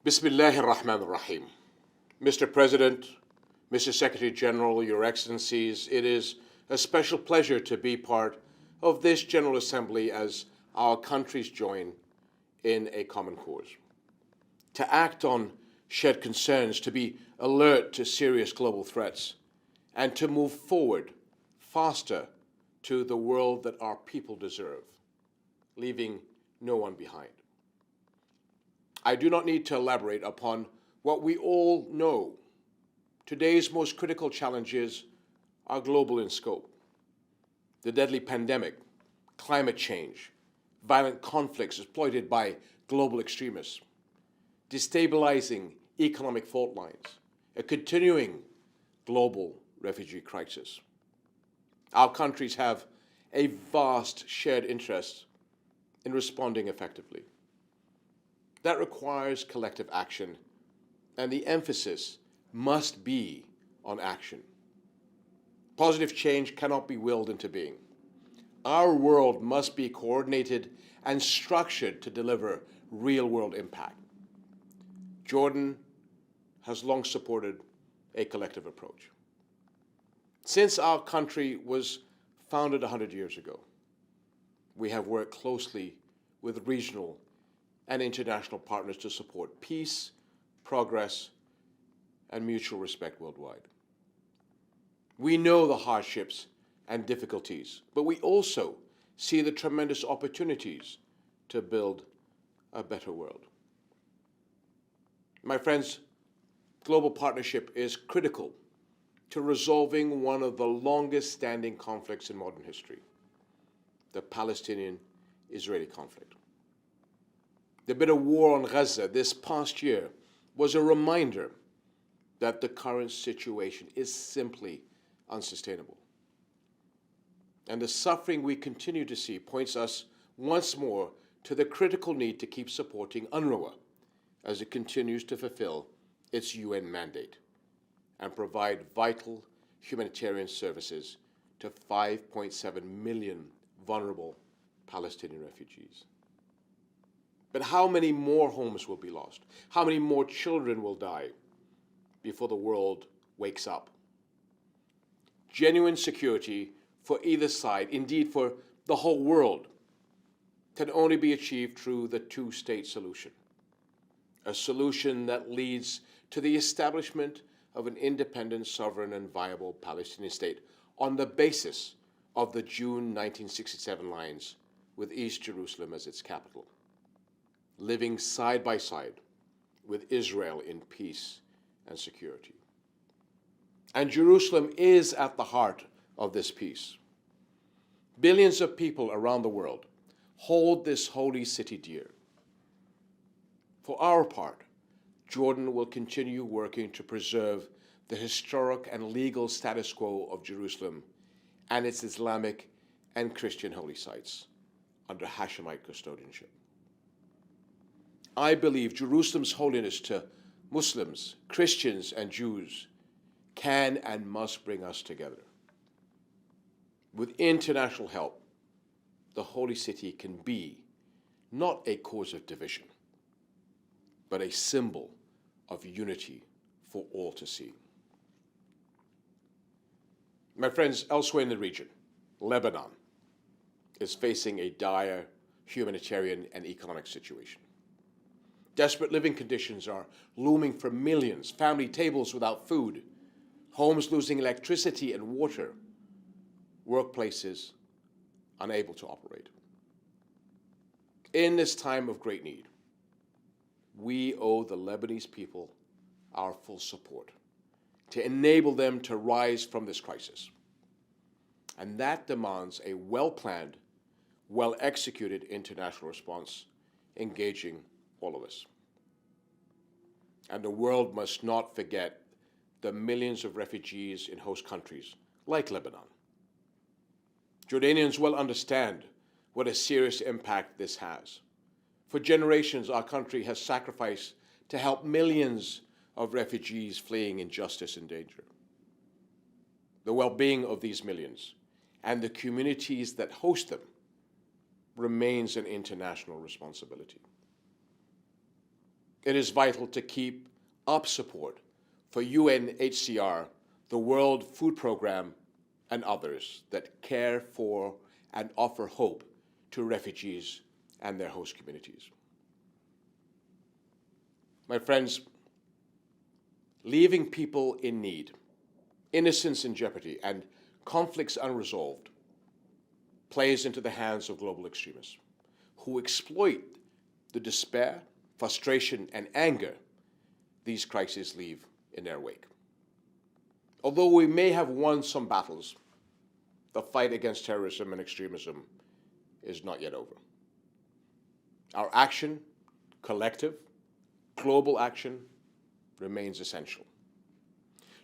Bismillah ar-Rahman ar-Rahim. Mr. President, Mr. Secretary General, Your Excellencies, it is a special pleasure to be part of this General Assembly as our countries join in a common cause. To act on shared concerns, to be alert to serious global threats, and to move forward faster to the world that our people deserve, leaving no one behind. I do not need to elaborate upon what we all know. Today's most critical challenges are global in scope. The deadly pandemic, climate change, violent conflicts exploited by global extremists, destabilizing economic fault lines, a continuing global refugee crisis. Our countries have a vast shared interest in responding effectively. That requires collective action, and the emphasis must be on action. Positive change cannot be willed into being. Our world must be coordinated and structured to deliver real-world impact. Jordan has long supported a collective approach. Since our country was founded 100 years ago, we have worked closely with regional and international partners to support peace, progress, and mutual respect worldwide. We know the hardships and difficulties, but we also see the tremendous opportunities to build a better world. My friends, global partnership is critical to resolving one of the longest-standing conflicts in modern history, the Palestinian-Israeli conflict. The bitter war on Gaza this past year was a reminder that the current situation is simply unsustainable. And the suffering we continue to see points us once more to the critical need to keep supporting UNRWA as it continues to fulfill its UN mandate and provide vital humanitarian services to 5.7 million vulnerable Palestinian refugees. But how many more homes will be lost? How many more children will die before the world wakes up? Genuine security for either side, indeed for the whole world, can only be achieved through the two-state solution, a solution that leads to the establishment of an independent, sovereign, and viable Palestinian state on the basis of the June 1967 lines with East Jerusalem as its capital, living side by side with Israel in peace and security. And Jerusalem is at the heart of this peace. Billions of people around the world hold this holy city dear. For our part, Jordan will continue working to preserve the historic and legal status quo of Jerusalem and its Islamic and Christian holy sites under Hashemite custodianship. I believe Jerusalem's holiness to Muslims, Christians, and Jews can and must bring us together. With international help, the holy city can be not a cause of division, but a symbol of unity for all to see. My friends, elsewhere in the region, Lebanon is facing a dire humanitarian and economic situation. Desperate living conditions are looming for millions, family tables without food, homes losing electricity and water, workplaces unable to operate. In this time of great need, we owe the Lebanese people our full support to enable them to rise from this crisis. And that demands a well-planned, well-executed international response engaging all of us. And the world must not forget the millions of refugees in host countries like Lebanon. Jordanians well understand what a serious impact this has. For generations, our country has sacrificed to help millions of refugees fleeing injustice and danger. The well-being of these millions and the communities that host them remains an international responsibility. It is vital to keep up support for UNHCR, the World Food Programme, and others that care for and offer hope to refugees and their host communities. My friends, leaving people in need, innocence in jeopardy, and conflicts unresolved plays into the hands of global extremists who exploit the despair, frustration, and anger these crises leave in their wake. Although we may have won some battles, the fight against terrorism and extremism is not yet over. Our action, collective, global action, remains essential.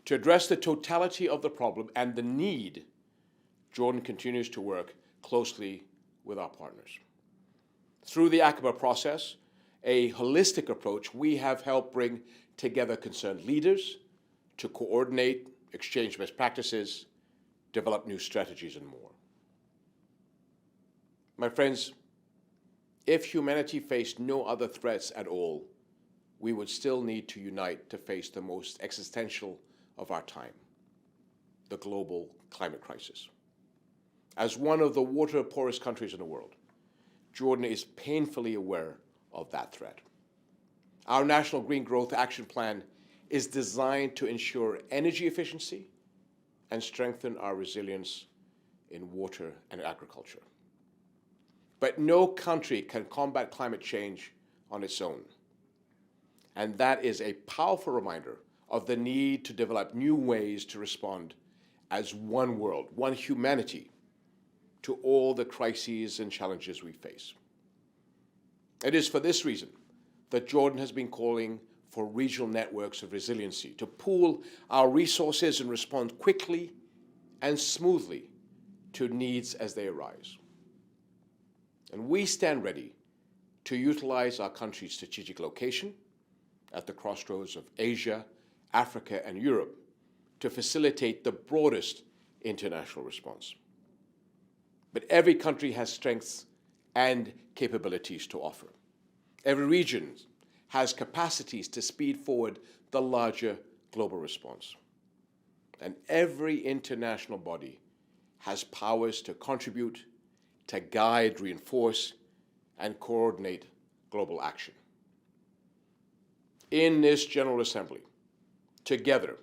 To address the totality of the problem and the need, Jordan continues to work closely with our partners. Through the Aqaba process, a holistic approach, we have helped bring together concerned leaders to coordinate, exchange best practices, develop new strategies, and more. My friends, if humanity faced no other threats at all, we would still need to unite to face the most existential of our time, the global climate crisis. As one of the water-poorest countries in the world, Jordan is painfully aware of that threat. Our National Green Growth Action Plan is designed to ensure energy efficiency and strengthen our resilience in water and agriculture. But no country can combat climate change on its own. And that is a powerful reminder of the need to develop new ways to respond as one world, one humanity, to all the crises and challenges we face. It is for this reason that Jordan has been calling for regional networks of resiliency to pool our resources and respond quickly and smoothly to needs as they arise. And we stand ready to utilize our country's strategic location at the crossroads of Asia, Africa, and Europe to facilitate the broadest international response. But every country has strengths and capabilities to offer. Every region has capacities to speed forward the larger global response. And every international body has powers to contribute, to guide, reinforce, and coordinate global action. In this General Assembly, together,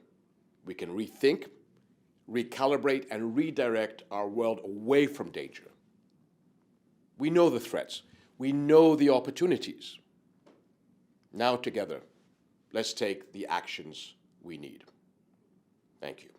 we can rethink, recalibrate, and redirect our world away from danger. We know the threats. We know the opportunities. Now together, let's take the actions we need. Thank you.